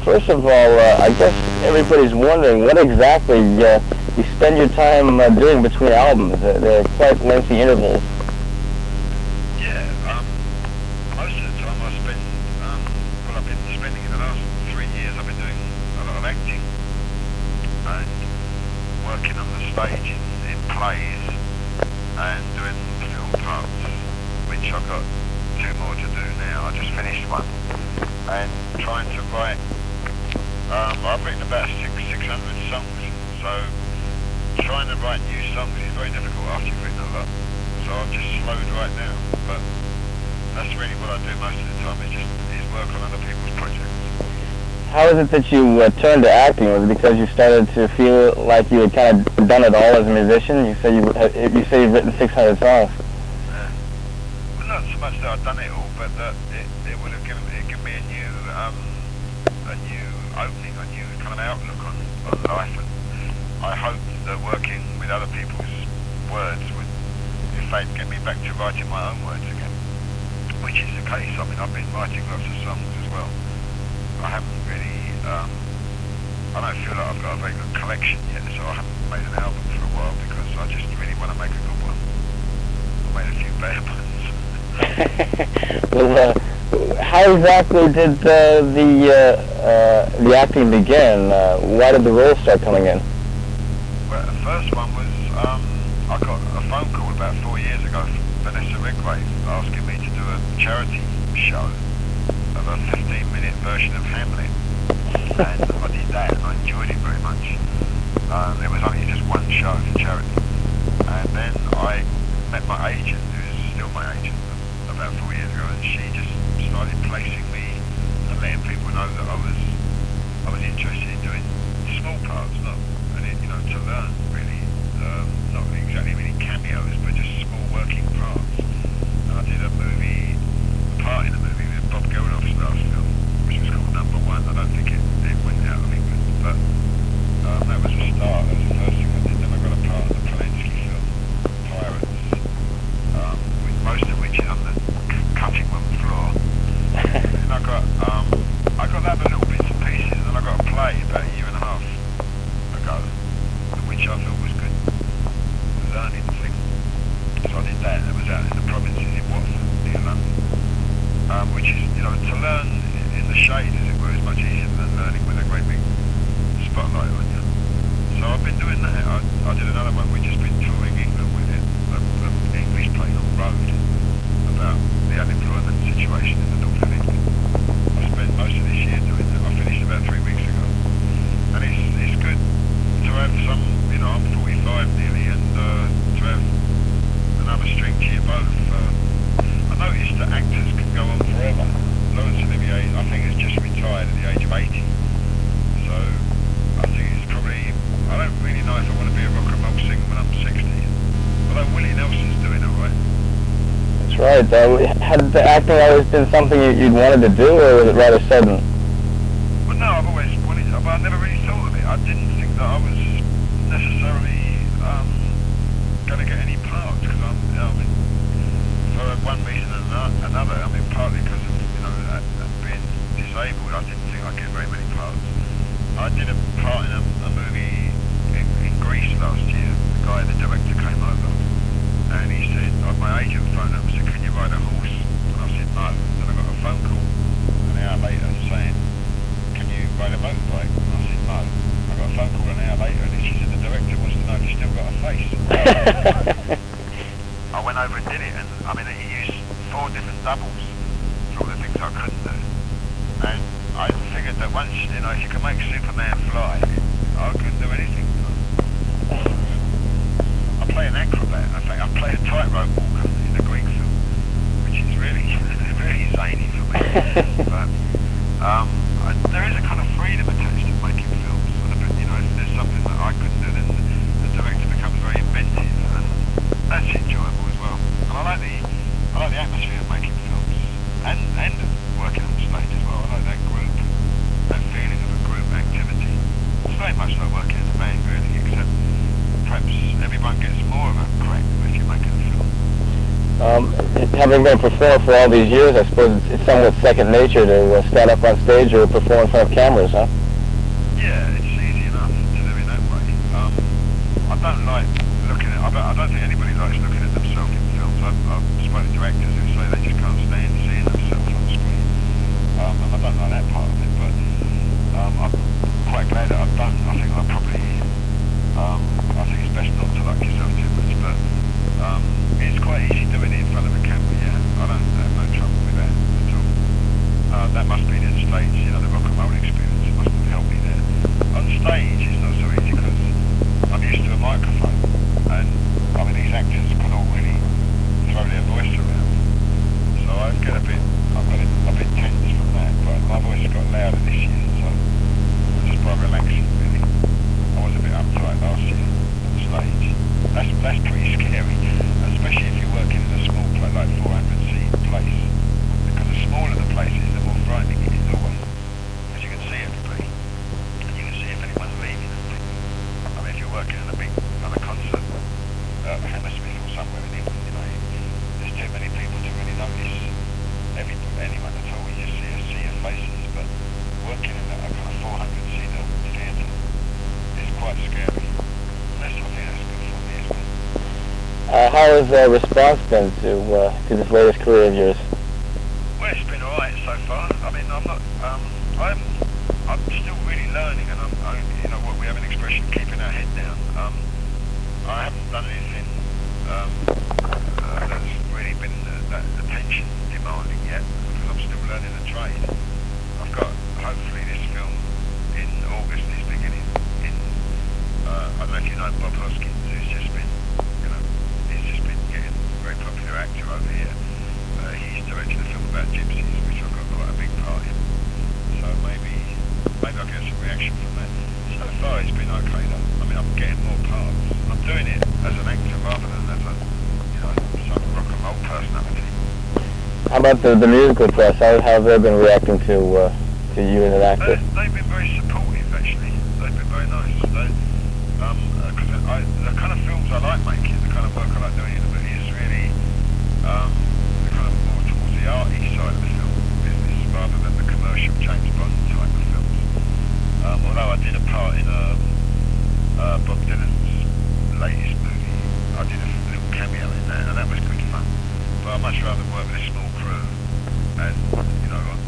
first of all, I guess everybody's wondering what exactly you spend your time doing between albums. They're quite lengthy intervals. Yeah, most of the time I spend, I've been spending in the last 3 years, I've been doing a lot of acting and working on the stage in plays and doing film parts, which I've got 2 more to do now. I just finished one and trying to write. I've written about 600 songs, so trying to write new songs is very difficult after you've written a lot. So I've just slowed right now, but that's really what I do most of the time, is work on other people's projects. How is it that you turned to acting? Was it because you started to feel like you had kind of done it all as a musician? You say you've written 600 songs. Well, not so much that I've done it all, but that it would have given me a new opening, a new kind of outlook on life. And I hoped that working with other people's words would, in fact, get me back to writing my own words again, which is the case. I mean, I've been writing lots of songs as well. I haven't really, I don't feel like I've got a very good collection yet, so I haven't made an album for a while because I just really want to make a good one. I made a few bad ones. Well, how exactly did the acting begin? Why did the roles start coming in? Well, the first one was, I got a phone call about 4 years ago from Vanessa Redgrave asking me to do a charity show of a 15-minute version of Hamlet, and I did that and I enjoyed it very much. It was only just one show for charity, and then I met my agent, who's still my agent, about 4 years ago, and she just started placing me and letting people know that I was interested in doing small parts, to learn really, not exactly really cameos, but just small working parts. And I did a part in a movie with Bob Geldof's last film, which was called Number One. I don't think it went out of England, but that was a start. That was the first thing I did. Then I got a part in the Polanski film, Pirates, with most of which is on the cutting room floor. And I got that in little bits and pieces, and then I got a play about a year and a half ago, which I thought was good learning thing. So I did that. It was out in the provinces in Watford, near London, which is, to learn in the shade, as it were, is much easier than learning with a great big spotlight on you. So I've been doing that. I did another one. We've just been touring England with it, an English play on Road, about the unemployment situation in the north of England. I spent most of this year doing that. I finished about 3 weeks ago. And it's good to have some, I'm 45 nearly, and to have another string to your bow. I noticed that actors can go on forever. Laurence Olivier, I think, has just retired at the age of 80. So I think it's probably, I don't really know if I want to be a rock and roll singer when I'm 60. Although Willie Nelson's doing all right. That's right. Had the acting always been something you'd wanted to do, or was it rather sudden? Well, no, I've always wanted to, but I never really thought of it. I didn't think that I was necessarily going to get any parts, because for one reason and another. I mean, partly because of being disabled, I didn't think I'd get very many parts. I did a part in a movie in Greece last year. The director came over, and he said, my agent phoned up and said, "Can you ride a horse?" And I said, "No." Then I got a phone call an hour later saying, "Can you ride a motorbike?" And I said, "No." I got a phone call an hour later, and she said, "The director wants to know if you've still got a face." I went over and did it, and he used 4 different doubles for all the things I couldn't do. And I figured that once, if you can make Superman fly, I couldn't do anything. I play an acrobat, I think. I play a tightrope walker in the Greek film, which is really, really zany for me. But there is a kind of freedom attached to making films. If there's something that I couldn't do, then the director becomes very inventive, and that's enjoyable as well. And I like the atmosphere of making films, and working on stage as well. I like that feeling of a group activity. It's very much like working in a band, really, except perhaps everyone gets more of a crack if you're making a film. having been a performer for all these years, I suppose it's somewhat second nature to stand up on stage or perform in front of cameras, huh? Yeah, it's easy enough to do it that way. I don't like looking at. I don't think anybody likes looking at themselves in films. I've spoken to actors who say they just can't stand seeing themselves on the screen, and I don't like that part of it. But I'm quite glad that I don't. I think I probably. I think it's best not to like yourself too much, but it's quite easy doing it in front of a camera. Yeah, I don't have no trouble with that at all. That must be the stage, the rock and roll experience. It must have helped me there. On stage, it's not so easy because I'm used to a microphone, and these actors can all really throw their voice around. So I get a bit tense from that. But my voice got louder this year, so just by relaxing, really. I was a bit uptight last year on stage. That's pretty scary, especially if you're working in a small place like 400-seat place. Because the smaller the place is, the more frightening it is always. Because you can see everybody, and you can see if anyone's leaving and things. If you're working on a concert at Hammersmith or somewhere in England, there's too many people to really notice anyone at all. You just see a sea of faces. But working in a kind of 400-seater theatre is quite scary. I think that's good for me, isn't it? How has the response been to this latest career of yours? Well, it's been alright so far. I'm not. I'm still really learning, and we have an expression, keeping our head down. I haven't done anything that's really been that attention demanding yet, because I'm still learning the trade. I've got hopefully this film in August is beginning in. I don't know if you know Bob Hoskins, who's just been, he's just been getting a very popular actor over here. He's directing a film about gypsies, which I've got quite a big part in. So maybe I'll get some reaction from that. So far it's been okay though. I'm getting more parts. I'm doing it as an actor rather than as some rock and roll personality. How about the musical press? How have they been reacting to you as an actor? They've been very supportive actually. They've been very nice. Because the kind of films I like making, the kind of work I like doing is really the kind of more towards the arty side of the film business rather than the commercial James Bond type of films. Although I did a part in Bob Dylan's latest movie, I did a little cameo in that, and that was good fun. But I'd much rather work with a small crew, and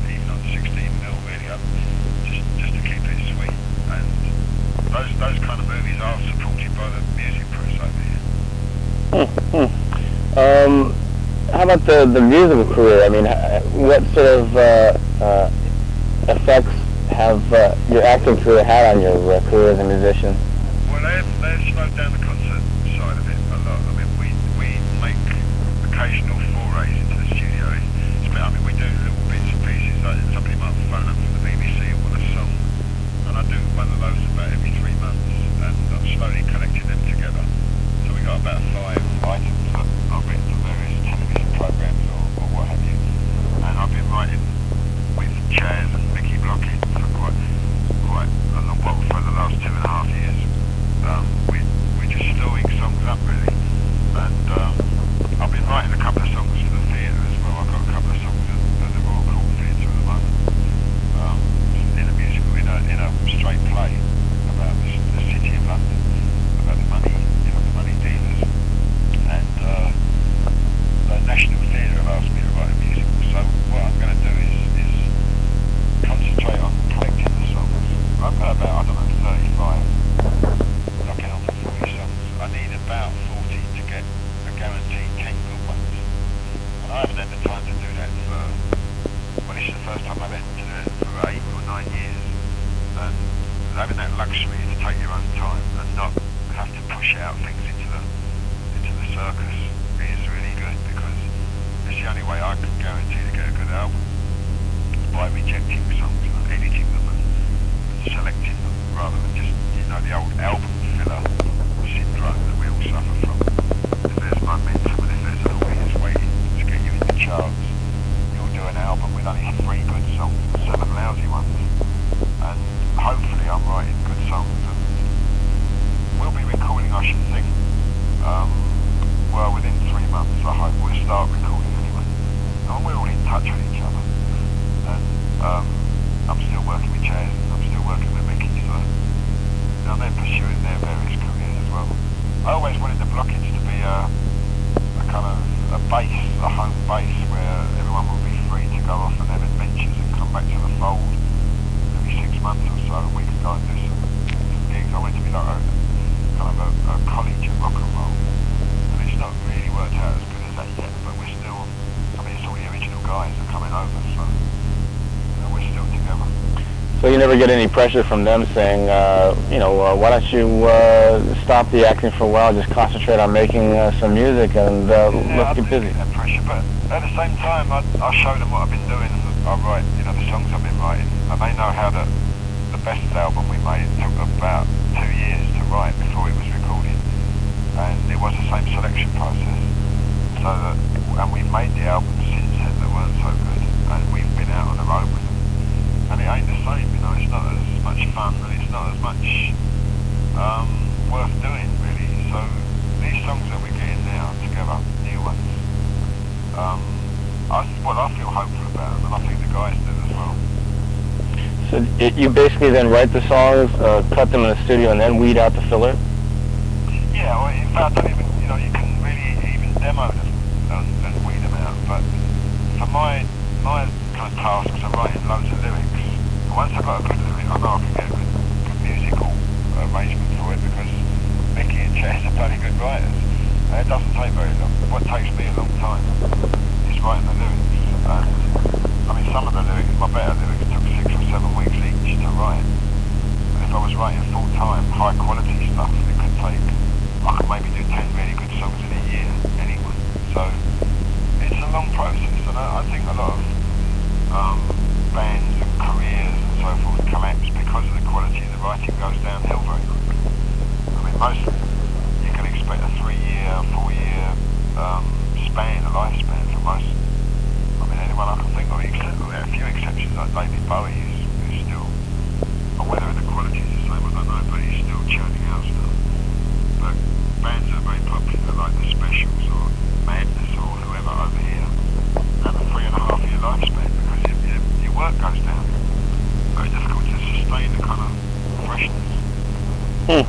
even on 16mm really, just to keep it sweet. And those kind of movies are supported by the music press over here. How about the musical career? What sort of effects have your acting career had on your career as a musician? Well, they've slowed down the concert side of it a lot. We make occasional forays into the studio. We do little bits and pieces. Like somebody might phone up from the BBC and want a song, and I do one of those about every 3 months, and I'm slowly collecting them together. So we got about 5 items that I've written for various television programs or what have you, and I've been writing with Chaz and Mickey Blockhead for quite a long while, for the last 2.5 years. We're just storing songs up really, and I've been writing a couple of songs for the theatre as well. I've got a couple of songs at the Royal Court Theatre at the moment, in a musical, in a straight play about the city of London, about the money dealers, and the National Theatre have asked me to write a musical. So what I'm going to do is concentrate on collecting the songs. I've got about 35. Knocking on for 40 songs. I need about 40 to get a guaranteed 10 good ones. And I haven't had the time to do that this is the first time I've had to do it for 8 or 9 years. And having that luxury to take your own time and not have to push out things into the circus is really good, because it's the only way I can guarantee to get a good album, by rejecting songs and editing them and selecting them rather than just the old album filler syndrome that we all suffer from. If there's momentum and if there's an audience waiting to get you in the charts, you'll do an album with only 3 good songs and 7 lousy ones. And hopefully I'm writing good songs, and we'll be recording, I should think, within 3 months I hope we'll start recording anyway. Chaz. I'm still working with Mickey, so they're pursuing their various careers as well. I always wanted the blockage to be a kind of a base, a home base, where everyone would be free to go off and have adventures and come back to the fold every 6 months or so, and we could go and do some gigs. I want it to be like a college of rock and roll. And it's not really worked out as good as that yet, but we're still, it's all the original guys that are coming over, so we're still together. So you never get any pressure from them saying, why don't you stop the acting for a while, just concentrate on making some music and let's get busy. That pressure, but at the same time, I show them what I've been doing. I write, the songs I've been writing, and they know how the best album we made took about 2 years to write before it was recorded, and it was the same selection process. So that, and we've made the albums since then that weren't so good, and we've been out on the road with them. And it ain't the same, it's not as much fun and it's not as much worth doing, really. So these songs that we're getting now together, new ones, I feel hopeful about them, and I think the guys do as well. So you basically then write the songs, cut them in the studio, and then weed out the filler? Yeah, well, in fact, I don't even, you can really even demo them and weed them out. But for my kind of tasks of writing loads of lyrics, once I've got a good lyric, I know I can get a good musical arrangement for it, because Mickey and Chaz are bloody good writers. And it doesn't take very long. What takes me a long time is writing the lyrics. And some of the lyrics, my better lyrics, took 6 or 7 weeks each to write. And if I was writing full-time, high-quality stuff, it could take, I could maybe do 10 really good songs in a year anyway. So it's a long process, and I think a lot of bands and careers and so forth collapse because of the quality of the writing goes downhill very quickly. Mostly you can expect a 3-year, 4-year span, a lifespan for most. Anyone I can think of, except a few exceptions like David Bowie, who's still, or whether the quality is the same, I don't know, but he's still churning out stuff. But bands that are very popular, like the Specials or Madness or whoever over here, have a 3.5-year lifespan because your work goes down. Very difficult to sustain the kind of freshness. A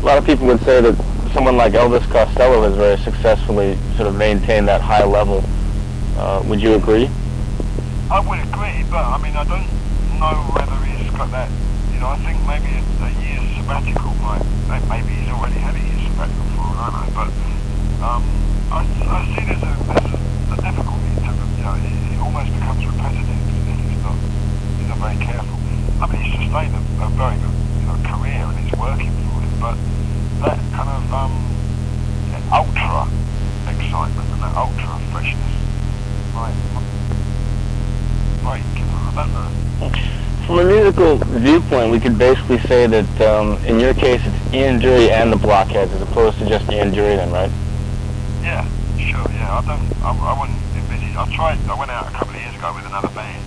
lot of people would say that someone like Elvis Costello has very successfully sort of maintained that high level. Would you agree? I would agree, but I don't know whether he's got that. I think maybe a year's sabbatical maybe he's already had a year's sabbatical for all I know. But I see there's a difficulty to it almost becomes repetitive if he's not very careful. He's sustained a very good career and it's working for him, but that kind of ultra excitement and that ultra freshness I don't know. From a musical viewpoint, we could basically say that in your case it's Ian Dury and the Blockheads as opposed to just Ian Dury then, right? Yeah, sure, yeah. I wouldn't envisage. I went out a couple of years ago with another band,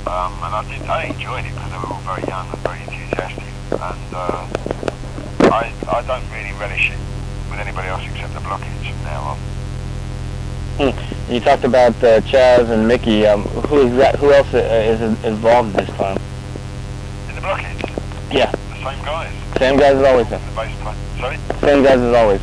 and I enjoyed it because they were all very young and very enthusiastic, and I don't really relish it with anybody else except the Blockheads from now on. You talked about Chaz and Mickey. Who else is involved this time? In the Blockheads? Yeah. The same guys. Same guys as always then? The bass player. Sorry? Same guys as always.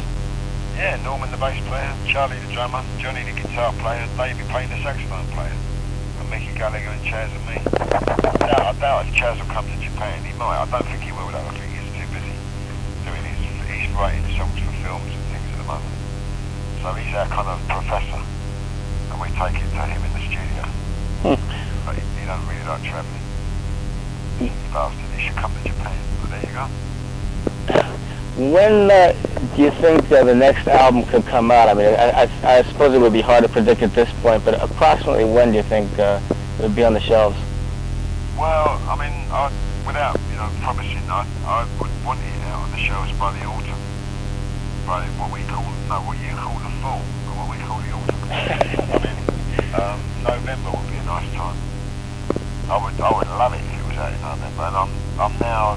Yeah, Norman the bass player, Charlie the drummer, Johnny the guitar player, Davey Payne the saxophone player, and Mickey Gallagher and Chaz and me. I doubt if Chaz will come to Japan. He might. I don't think he will though. I think he's too busy doing he's writing songs for films and things at the moment. So he's our kind of professor, and we take it to him in the studio. But he doesn't really like travelling. He bastard. He should come to Japan. But there you go. When do you think the next album could come out? I suppose it would be hard to predict at this point, but approximately when do you think it would be on the shelves? Well, without promising, I would want it out on the shelves by the autumn. By what you call the fall, or what we call the autumn. November would be a nice time. I would love it if it was out in November, and I'm now,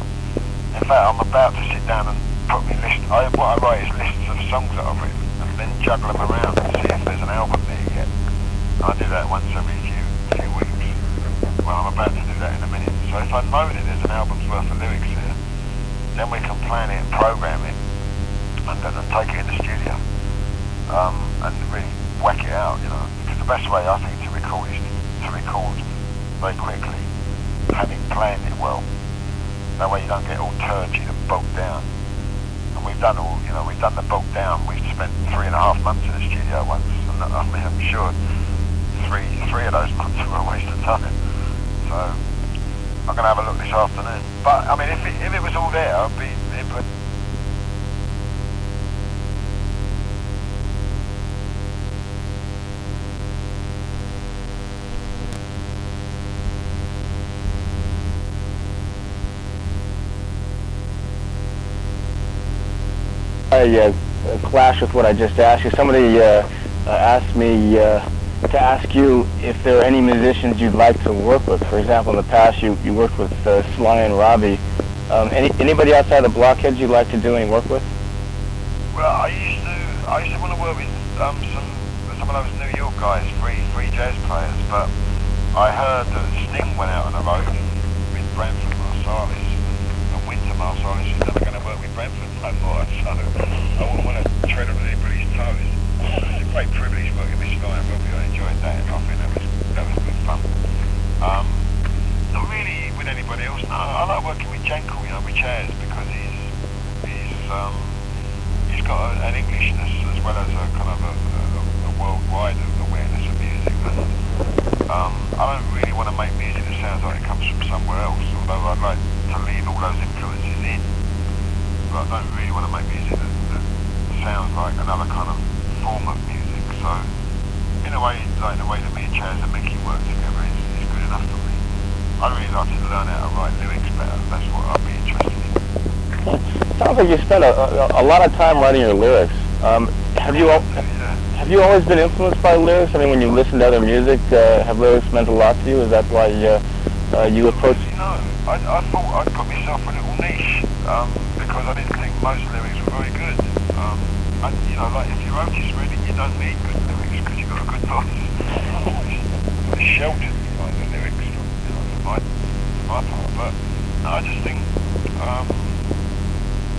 in fact, I'm about to sit down and put me list. What I write is lists of songs that I've written, and then juggle them around and see if there's an album there yet. I do that once every few weeks. Well, I'm about to do that in a minute. So if I know that there's an album's worth of lyrics here, then we can plan it and program it, and then take it in the studio, and really whack it out, you know. Because the best way, I think, to record is to record very quickly, having planned it well. That way you don't get all turgid and bogged down. And we've done the bogged down. We've spent 3.5 months in the studio once, and I mean, I'm sure three of those months were a waste of time. So I'm going to have a look this afternoon. But I mean, if it was all there, it would. A clash with what I just asked you. Somebody asked me to ask you if there are any musicians you'd like to work with. For example, in the past you worked with Sly and Robbie. Anybody outside the Blockheads you'd like to do any work with? Well, I used to want to work with some of those New York guys, free jazz players. But I heard that Sting went out on the road with Branford Marsalis, and Winter Marsalis is never going to work with Branford no more. So I wouldn't want to tread on anybody's toes. It's a great privilege working with Sly and Robbie. I enjoyed that. I think that was good fun. Not really with anybody else. No, I like working with Jankel, you know, with Chaz, because he's got an Englishness as well as a kind of a worldwide awareness of music. And, I don't really want to make music that sounds like it comes from somewhere else, although I'd like to leave all those influences in. But I don't really want to make music that sounds like another kind of form of music. So, in a way, like the way that me and Chaz and Mickey work together is good enough for me. I'd really like to learn how to write lyrics better. That's what I'd be interested in. Sounds like you spent a lot of time writing your lyrics. Have you always been influenced by lyrics? I mean, when you listen to other music, have lyrics meant a lot to you? Is that why you approach? No, I thought I'd put myself in a little niche because I didn't think most lyrics were very good. You know, like if you're Otis Redding, you don't need good lyrics because you've got a good voice. It's sheltered by the lyrics from my part. But no, I just think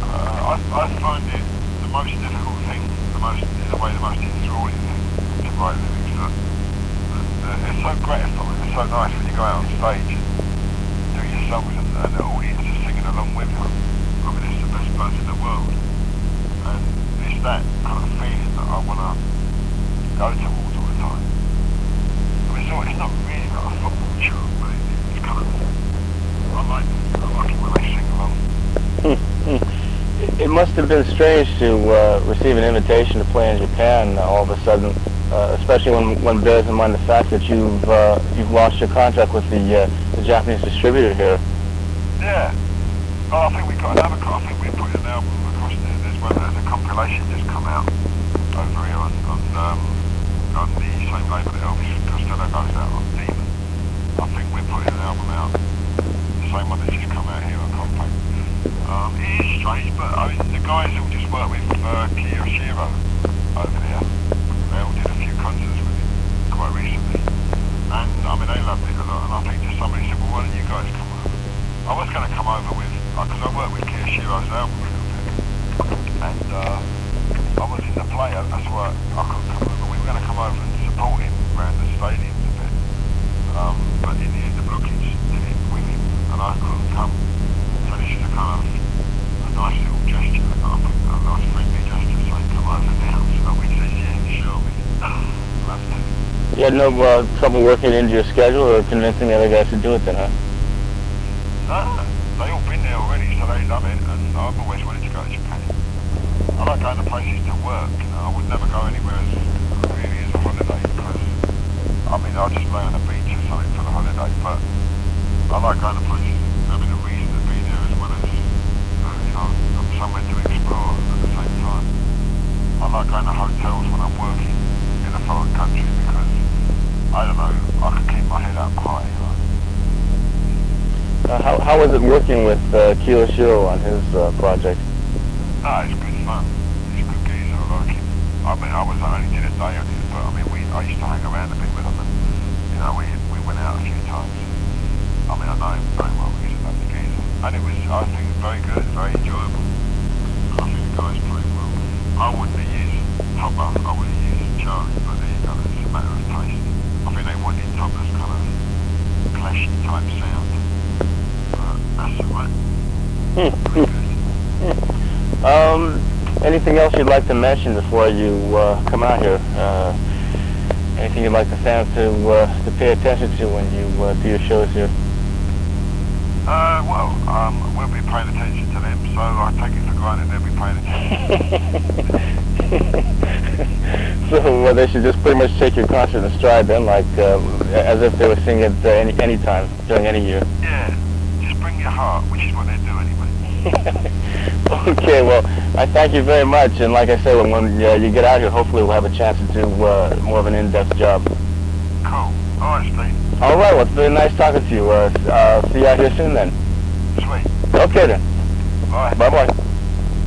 I find it the most difficult thing, in a way, the most enthralling thing to write lyrics. It's so gratifying, it's so nice when you go out on stage and do your songs and the audience is singing along with you. I mean, it's the best buzz in the world. And it's that kind of feeling that I want to go towards all the time. I mean, it's not really like a football chart, but it's kind of, I like it when they sing along. It must have been strange to receive an invitation to play in Japan all of a sudden, especially when one bears in mind the fact that you've lost your contract with the Japanese distributor here. Yeah. Well, I think we put an album across there. There's a compilation just come out over here on the same label that Elvis Costello goes out on, Demon. I think we're putting an album out, the same one that's just come out here on Compact. It is strange, but I mean, the guys all just work with Kiyoshiro over there. They all did a few concerts with him quite recently. And I mean, they loved it a lot, and I think just somebody said, well, why don't you guys come over? I was going to come over with, because I worked with Kiyoshiro's album a little bit, and I was in the play, that's why I couldn't come over. We were going to come over and support him around the stadiums a bit, but in the end the blockage did it with him, and I couldn't come. So this is a kind of a nice little gesture, I think, a nice friendly gesture, saying come over now. So we said, yeah, sure, we'd love to. You had no trouble working it into your schedule or convincing the other guys to do it then, huh? No, they all been there already, so they love it, and I've always wanted to go to Japan. I like going to places to work, you know. I would never go anywhere really as a holiday, because, I mean, I'll just lay on the beach or something for the holiday, but I like going to places and having a reason to be there as well as, you know, somewhere to explore at the same time. I like going to hotels when I'm working in a foreign country because, I don't know, I can keep my head up high, you know. How was it working with Kiyoshiro on his project? No, it's good fun. He's a good geezer, I like him. I mean, I only did a day on it, but I mean, I used to hang around a bit with him, and you know, we went out a few times. I mean, I know him very well. He's a lovely geezer. And it was, I think, very good, very enjoyable. I think the guys played well. I wouldn't have used Topper, I would have used Charlie, but there you go, it's a matter of taste. I think they wanted Topper's kind of clashy type sound. But that's alright. Pretty good. Anything else you'd like to mention before you come out here? Anything you'd like the fans to pay attention to when you do your shows here? We'll be paying attention to them, so I take it for granted they'll be paying attention. So they should just pretty much take your concert in stride then, like as if they were singing it any time during any year. Yeah, just bring your heart, which is what they do anyway. Okay, well, I thank you very much, and like I said, when you get out here, hopefully we'll have a chance to do more of an in-depth job. Cool. All right, Steve. All right, well, it's very nice talking to you. See you out here soon then. Sweet. Okay then. Bye. Bye-bye.